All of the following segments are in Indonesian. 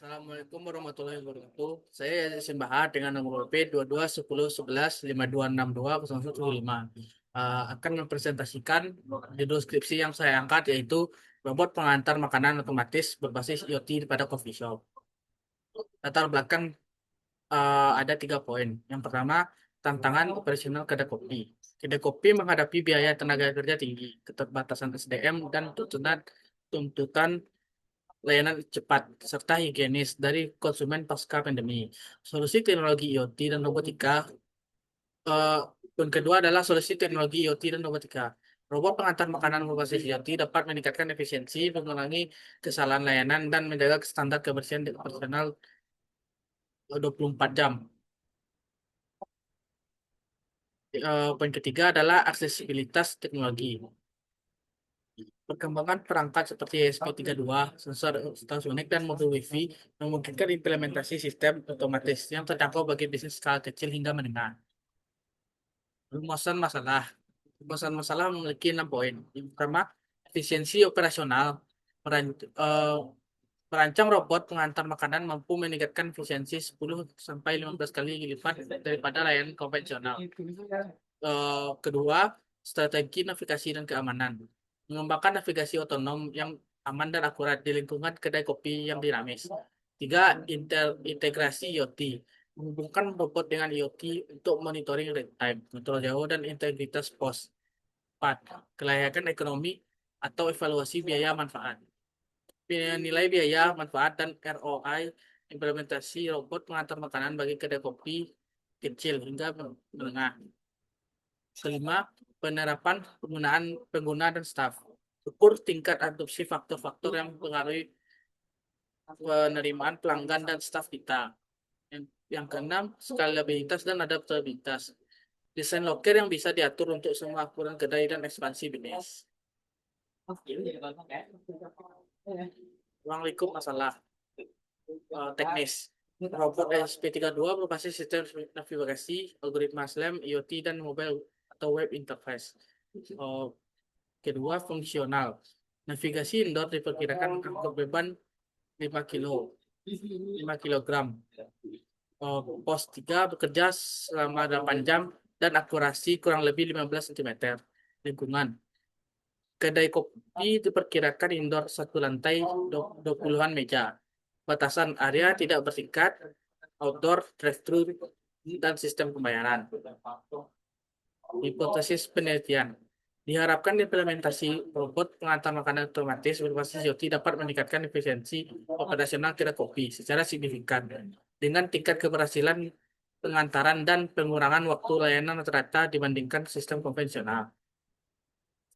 Assalamualaikum warahmatullahi wabarakatuh. Saya Yasin Bahar dengan nomor HP 221011520175. Akan mempresentasikan judul skripsi yang saya angkat yaitu robot pengantar makanan otomatis berbasis IoT pada coffee shop. Latar belakang ada 3 poin. Yang pertama, tantangan operasional kedai kopi. Kedai kopi menghadapi biaya tenaga kerja tinggi, keterbatasan SDM, dan tuntutan layanan cepat serta higienis dari konsumen pasca pandemi. Solusi teknologi IoT dan robotika. eh, Poin kedua adalah solusi teknologi IoT dan robotika. Robot pengantar makanan berbasis IoT dapat meningkatkan efisiensi, mengurangi kesalahan layanan, dan menjaga standar kebersihan operasional 24 jam. Poin ketiga adalah aksesibilitas teknologi. Perkembangan perangkat seperti ESP32, sensor ultrasonic, dan modul Wi-Fi memungkinkan implementasi sistem otomatis yang terjangkau bagi bisnis skala kecil hingga menengah. Rumusan masalah. Rumusan masalah memiliki 6 poin. Yang pertama, efisiensi operasional. Eh, Merancang robot pengantar makanan mampu meningkatkan efisiensi 10 sampai 15 kali lipat daripada layanan konvensional. Kedua, strategi navigasi dan keamanan. Mengembangkan navigasi otonom yang aman dan akurat di lingkungan kedai kopi yang dinamis. Tiga, integrasi IoT. Menghubungkan robot dengan IoT untuk monitoring real time, kontrol jauh, dan integritas pos. Empat, kelayakan ekonomi atau evaluasi biaya manfaat. Nilai biaya manfaat dan ROI implementasi robot pengantar makanan bagi kedai kopi kecil hingga menengah. Kelima, penerapan penggunaan pengguna dan staf. Ukur tingkat adopsi faktor-faktor yang mempengaruhi penerimaan pelanggan dan staf kita. Yang keenam, skalabilitas dan adaptabilitas. Desain loker yang bisa diatur untuk semua ukuran kedai dan ekspansi bisnis. Ruang lingkup masalah teknis. Robot SP32 berbasis sistem navigasi, algoritma SLAM, IoT, dan mobile atau web interface. Eh, Kedua, fungsional. Navigasi indoor diperkirakan angkut beban 5 kilo, 5 kilogram. Pos 3 bekerja selama 8 jam dan akurasi kurang lebih 15 cm. Lingkungan. Kedai kopi diperkirakan indoor satu lantai 20-an meja. Batasan area tidak bertingkat, outdoor, drive-thru, dan sistem pembayaran. Hipotesis penelitian. Diharapkan implementasi robot pengantar makanan otomatis berbasis IoT dapat meningkatkan efisiensi operasional kedai kopi secara signifikan dengan tingkat keberhasilan pengantaran dan pengurangan waktu layanan rata dibandingkan sistem konvensional.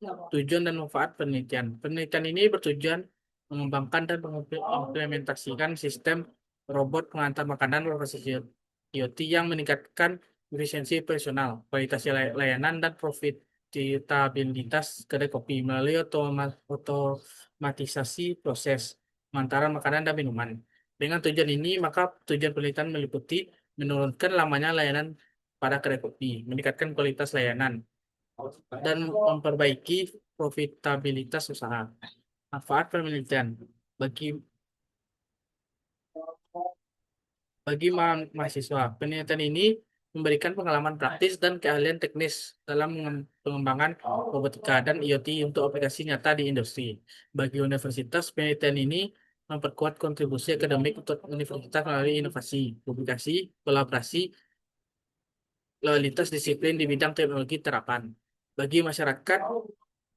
Tujuan dan manfaat penelitian. Penelitian ini bertujuan mengembangkan dan mengimplementasikan sistem robot pengantar makanan berbasis IoT yang meningkatkan efisiensi operasional, kualitas layanan, dan profitabilitas kedai kopi melalui otomatisasi proses pengantaran makanan dan minuman. Dengan tujuan ini, maka tujuan penelitian meliputi menurunkan lamanya layanan pada kedai kopi, meningkatkan kualitas layanan, dan memperbaiki profitabilitas usaha. Manfaat penelitian bagi mahasiswa. Penelitian ini memberikan pengalaman praktis dan keahlian teknis dalam pengembangan robotika dan IoT untuk aplikasi nyata di industri. Bagi universitas, penelitian ini memperkuat kontribusi akademik untuk universitas melalui inovasi, publikasi, kolaborasi, lintas disiplin di bidang teknologi terapan. Bagi masyarakat,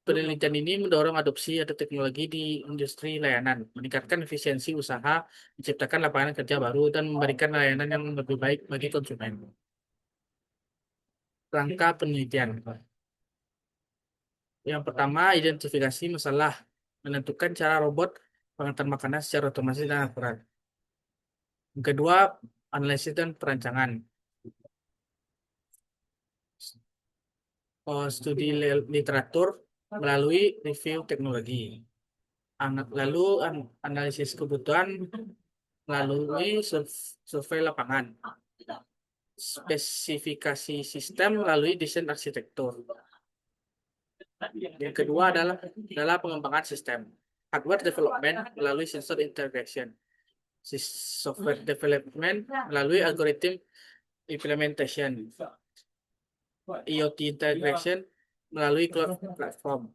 penelitian ini mendorong adopsi ada teknologi di industri layanan, meningkatkan efisiensi usaha, menciptakan lapangan kerja baru, dan memberikan layanan yang lebih baik bagi konsumen. Rangka penelitian. Yang pertama, identifikasi masalah, menentukan cara robot pengantar makanan secara otomatis dan akurat. Yang kedua, analisis dan perancangan. Studi literatur melalui review teknologi. Lalu analisis kebutuhan melalui survei lapangan. Spesifikasi sistem melalui desain arsitektur. Yang kedua adalah pengembangan sistem. Hardware development melalui sensor integration. software development melalui algorithm implementation, IoT integration melalui cloud platform.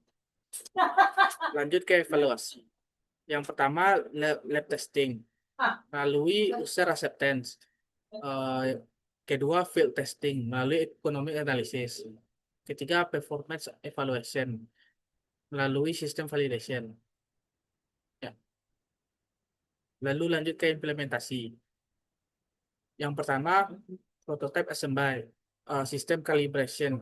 Lanjut ke evaluasi. Yang pertama lab testing melalui user acceptance. Kedua field testing melalui economic analysis. Ketiga performance evaluation melalui sistem validation. Ya. Lalu lanjut ke implementasi. Yang pertama prototype assembly, sistem calibration,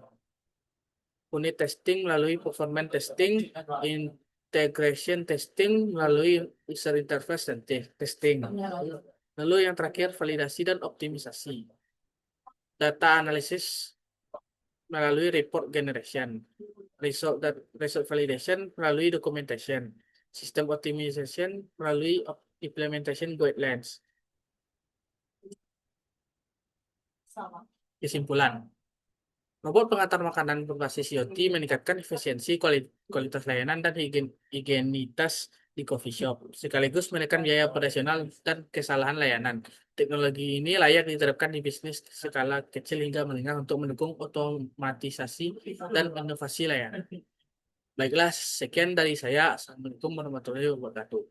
unit testing melalui performance testing, integration testing melalui user interface testing. Lalu yang terakhir validasi dan optimisasi. Data analysis melalui report generation, result validation melalui documentation, system optimization melalui implementation guidelines. Kesimpulan, robot pengantar makanan berbasis IoT meningkatkan efisiensi, kualitas layanan, dan higienitas di coffee shop, sekaligus menekan biaya operasional dan kesalahan layanan. Teknologi ini layak diterapkan di bisnis skala kecil hingga menengah untuk mendukung otomatisasi dan inovasi layanan. Baiklah, sekian dari saya. Assalamualaikum warahmatullahi wabarakatuh.